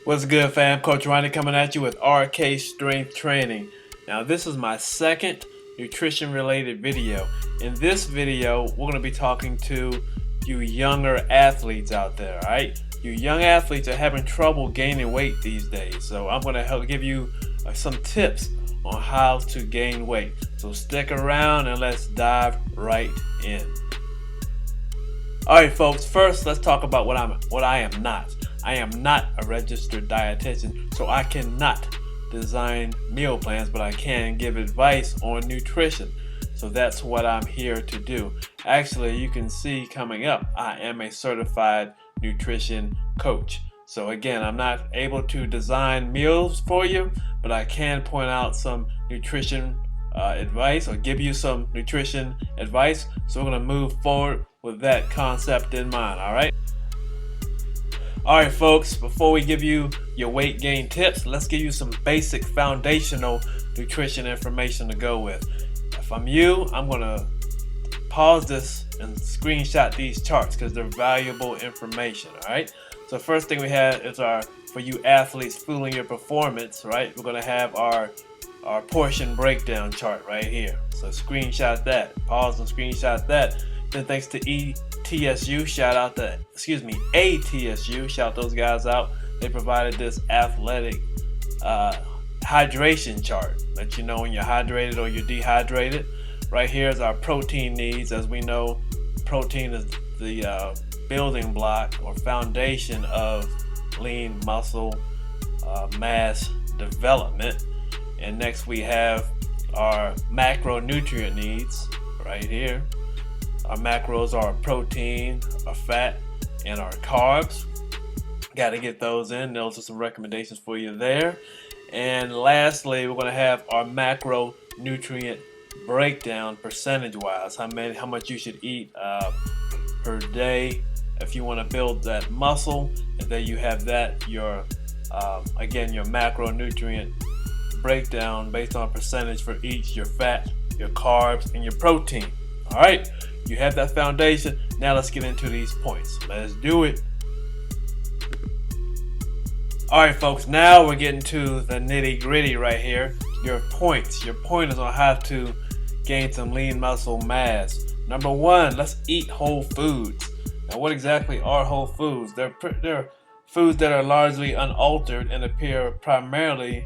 What's good, fam? Coach Ronnie coming at you with RK Strength Training. Now, this is my second nutrition related video. In this video, we're going to be talking to you younger athletes out there, alright? You young athletes are having trouble gaining weight these days. So, I'm going to help give you some tips on how to gain weight. So, stick around and let's dive right in. Alright, folks, first let's talk about what I am not. I am not a registered dietitian, so I cannot design meal plans, but I can give advice on nutrition. So that's what I'm here to do. Actually, you can see coming up, I am a certified nutrition coach. So again, I'm not able to design meals for you, but I can point out some nutrition advice or give you some nutrition advice. So we're going to move forward with that concept in mind, all right? Alright folks, before we give you your weight gain tips, let's give you some basic foundational nutrition information to go with. If I'm you, I'm going to pause this and screenshot these charts because they're valuable information, alright? So first thing we have is for you athletes fueling your performance, right? We're going to have our portion breakdown chart right here. So screenshot that, pause and screenshot that. Then thanks to ATSU, shout those guys out. They provided this athletic hydration chart. Let you know when you're hydrated or you're dehydrated. Right here is our protein needs. As we know, protein is the building block or foundation of lean muscle mass development. And next we have our macronutrient needs right here. Our macros are our protein, our fat, and our carbs. Got to get those in. Those are some recommendations for you there. And lastly, we're going to have our macronutrient breakdown percentage-wise. How much you should eat per day if you want to build that muscle. And then you have that your macronutrient breakdown based on percentage for each, your fat, your carbs, and your protein. All right. You have that foundation. Now let's get into these points. Let's do it. Alright folks, now we're getting to the nitty gritty right here. Your points. Your pointers on how to gain some lean muscle mass. Number one, let's eat whole foods. Now what exactly are whole foods? They're foods that are largely unaltered and appear primarily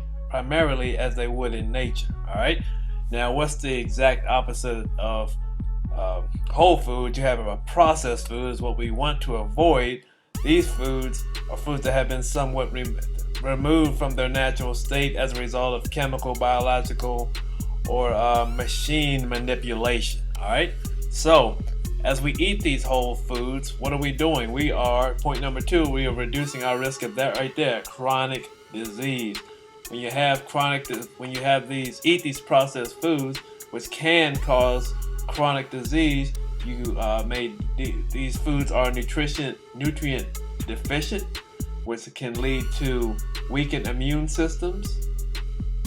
as they would in nature. Alright? Now what's the exact opposite of whole foods? You have a processed food is what we want to avoid. These foods are foods that have been somewhat removed from their natural state as a result of chemical, biological, or machine manipulation. Alright, so as we eat these whole foods, what are we doing? Point number two, we are reducing our risk of that right there, chronic disease. When you eat these processed foods, which can cause chronic disease, these foods are nutrient deficient, which can lead to weakened immune systems,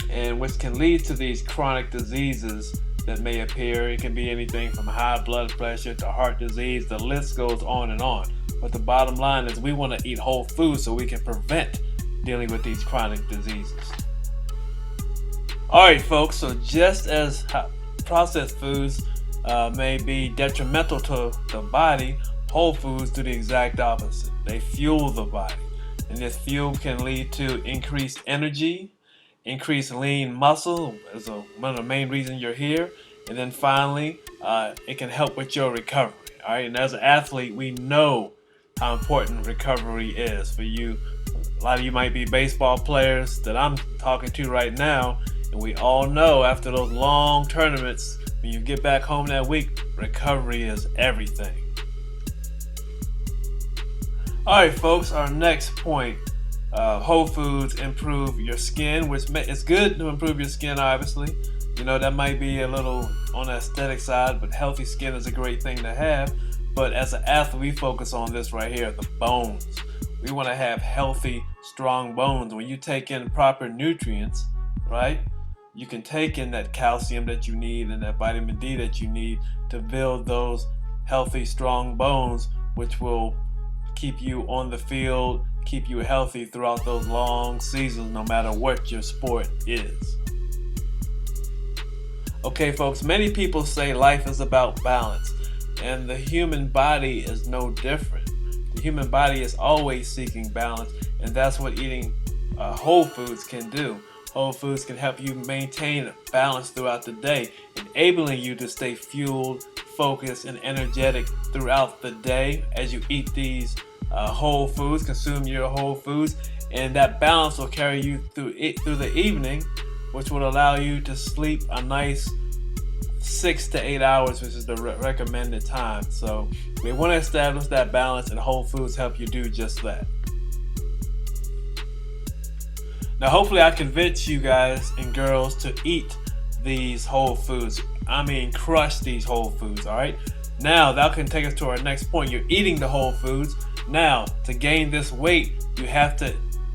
and which can lead to these chronic diseases that may appear. It can be anything from high blood pressure to heart disease. The list goes on and on. But the bottom line is we want to eat whole foods so we can prevent dealing with these chronic diseases. Alright folks, so just as processed foods may be detrimental to the body, whole foods do the exact opposite. They fuel the body, and this fuel can lead to increased energy, increased lean muscle is one of the main reasons you're here, and then finally it can help with your recovery. All right, and as an athlete, we know how important recovery is for you. A lot of you might be baseball players that I'm talking to right now, and we all know after those long tournaments, when you get back home that week, recovery is everything. Alright folks, our next point, whole foods improve your skin, which it's good to improve your skin, obviously. You know, that might be a little on the aesthetic side, but healthy skin is a great thing to have. But as an athlete, we focus on this right here, the bones. We want to have healthy, strong bones. When you take in proper nutrients, right, you can take in that calcium that you need and that vitamin D that you need to build those healthy, strong bones, which will keep you on the field, keep you healthy throughout those long seasons, no matter what your sport is. Okay, folks, many people say life is about balance, and the human body is no different. The human body is always seeking balance, and that's what eating whole foods can do. Whole foods can help you maintain balance throughout the day, enabling you to stay fueled, focused, and energetic throughout the day as you eat these whole foods, consume your whole foods, and that balance will carry you through the evening, which will allow you to sleep a nice 6 to 8 hours, which is the recommended time. So we want to establish that balance, and whole foods help you do just that. Now, hopefully I convince you guys and girls to eat these whole foods. I mean, crush these whole foods, all right? Now, that can take us to our next point. You're eating the whole foods. Now, to gain this weight, you have to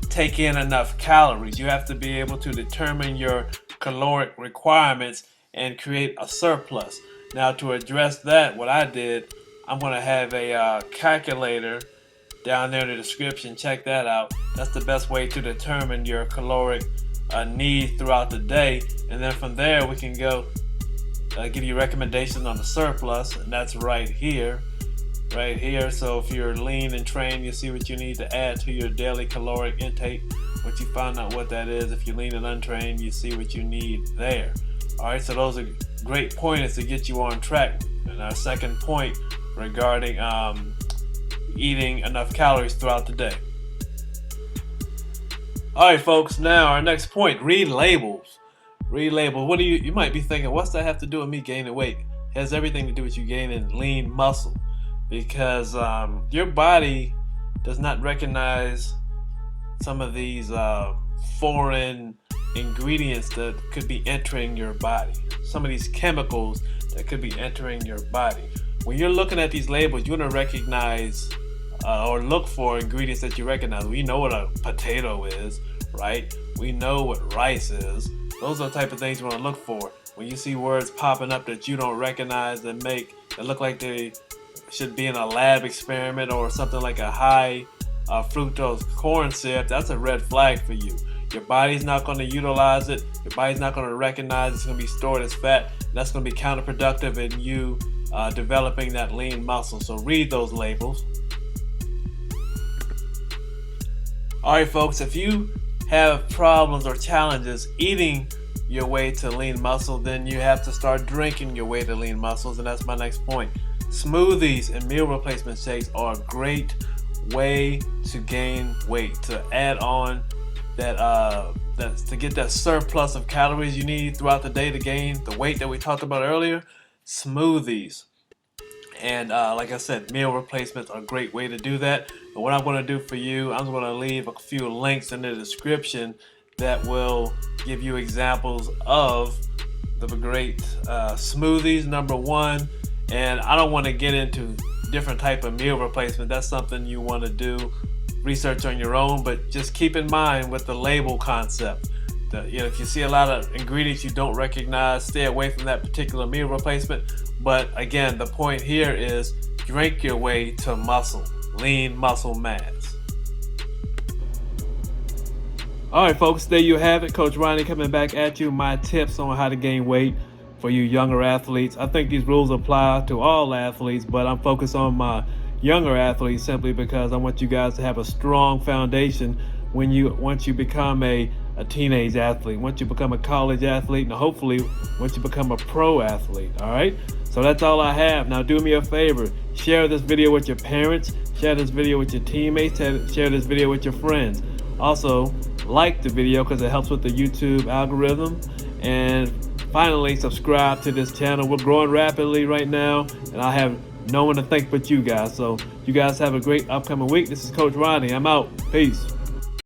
take in enough calories. You have to be able to determine your caloric requirements and create a surplus. Now, to address that, what I did, I'm going to have a calculator down there in the description. Check that out. That's the best way to determine your caloric need throughout the day, and then from there we can go give you recommendations on the surplus, and that's right here. So if you're lean and trained, you see what you need to add to your daily caloric intake. Once you find out what that is, if you're lean and untrained, you see what you need there. All right, so those are great pointers to get you on track. And our second point regarding eating enough calories throughout the day. All right, folks, now our next point, read labels. Read labels. What do you might be thinking, what's that have to do with me gaining weight? It has everything to do with you gaining lean muscle, because your body does not recognize some of these foreign ingredients that could be entering your body, some of these chemicals that could be entering your body. When you're looking at these labels, you're going to recognize or look for ingredients that you recognize. We know what a potato is, right? We know what rice is. Those are the type of things you want to look for. When you see words popping up that you don't recognize that look like they should be in a lab experiment, or something like a high fructose corn syrup, that's a red flag for you. Your body's not going to utilize it. Your body's not going to recognize it's going to be stored as fat. That's going to be counterproductive in you developing that lean muscle. So read those labels. All right, folks, if you have problems or challenges eating your way to lean muscle, then you have to start drinking your way to lean muscles, and that's my next point. Smoothies and meal replacement shakes are a great way to gain weight, to add on to get that surplus of calories you need throughout the day to gain the weight that we talked about earlier. Smoothies and like I said, meal replacements are a great way to do that. But what I'm going to do for you, I'm going to leave a few links in the description that will give you examples of the great smoothies, number one. And I don't want to get into different type of meal replacement. That's something you want to do research on your own, but just keep in mind with the label concept. If you see a lot of ingredients you don't recognize, stay away from that particular meal replacement. But again, the point here is drink your way to muscle, lean muscle mass. All right, folks, there you have it. Coach Ronnie coming back at you. My tips on how to gain weight for you younger athletes. I think these rules apply to all athletes, but I'm focused on my younger athletes simply because I want you guys to have a strong foundation once you become a teenage athlete, once you become a college athlete, and hopefully once you become a pro athlete. All right, so that's all I have. Now do me a favor, share this video with your parents, share this video with your teammates, share this video with your friends. Also like the video because it helps with the YouTube algorithm, and finally subscribe to this channel. We're growing rapidly right now, and I have no one to thank but you guys. So you guys have a great upcoming week. This is Coach Ronnie. I'm out. Peace.